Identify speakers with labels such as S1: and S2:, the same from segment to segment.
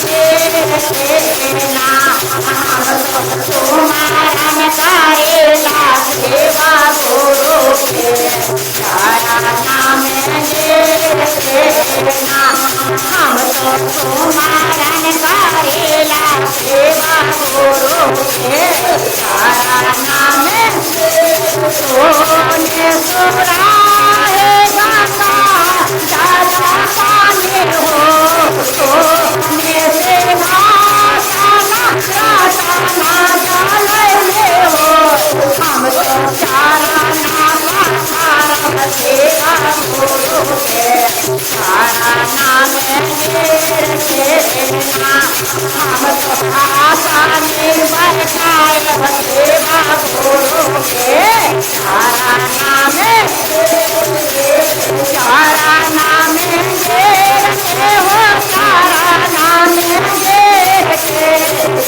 S1: देना हम तो तुम्हारा करेला सेवा गुरु के चरणा में देना हम तो तुम्हारा करेला सेवा गुरु के चरणा में सोने सुराहे गाता दादा पाने हो सोने से भाषाना राताना डाले हो हम तो चाराना पारा सेवा गुरु के चाराना में देना हम तो आशा निर्भर सेवा गुरु के चाराना में चाराना में देते हो चाराना में देते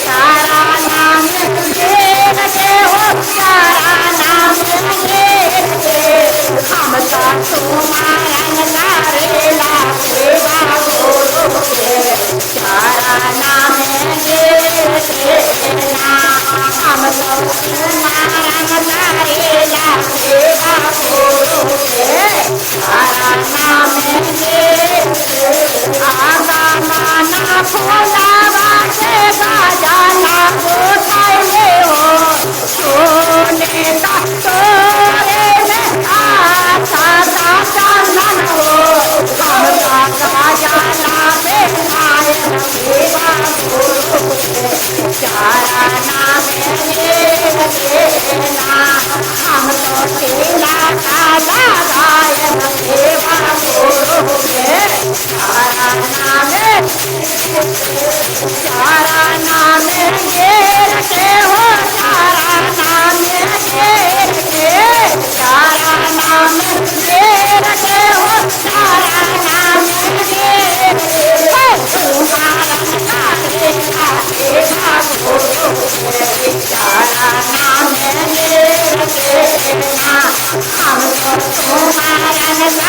S1: चाराना में देते हो चाराना में देते हम तो तुम्हारा करेला सेवा गुरु के चाराना में देना हम तो तुम्हारा करेला सेवा गुरु के चाराना में आगा माना भोलावा के बाजाना उठाए हो सोने का तोरे में आशा का चंदन हो हम का बाजाना बेनाए सेवा गुरु के चाराना में देना हम तो तेरा काला गायन सेवा गुरु के चाराना में देते हो चाराना में देते चाराना में देते हो चाराना में देते तुम्हारा करेला सेवा गुरु के चाराना में देना हम तो तुम्हारा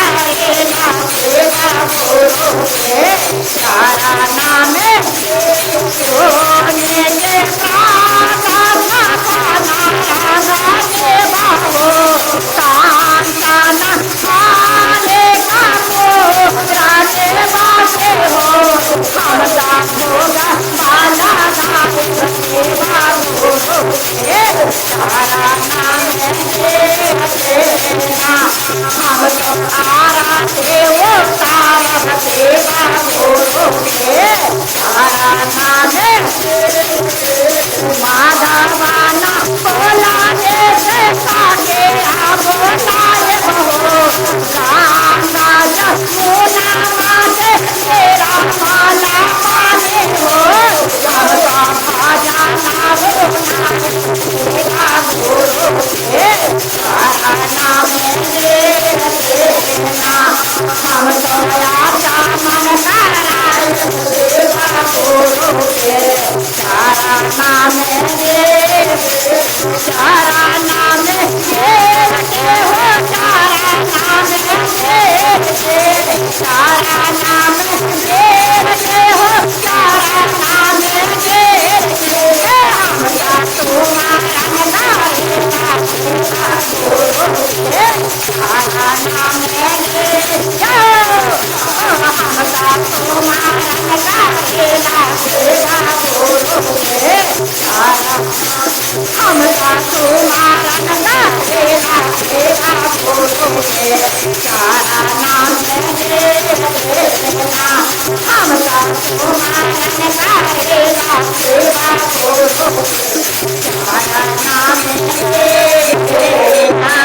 S1: करेला सेवा गुरु के चाराना में सोने के काना सेवा हो कांताना खाने का मोरा के बासे हो हम का भोगा बाला गावे सेवा गुरु के चाराना में देना हम तो तारा देवो तारा सेवा गुरु के चाराना में माधवाना बोला दे साके बोलाए हो गाना जमुना माते तेरा माला पाने हो सबका भाजाना बोला सेवा गुरु के चाराना में देना हम तो आशा मन कराए सेवा गुरु के चाराना में चाराना में देते हो चाराना में देते चाराना में देते हो चाराना में देते हम का तुम्हारा करेला सेवा गुरु के चाराना में देते हम का तुम्हारा करेला सेवा गुरु के हम का तुम्हारा करेला सेवा गुरु के चाराना में देना हम का तुम्हारा करेला सेवा गुरु के चाराना में देना।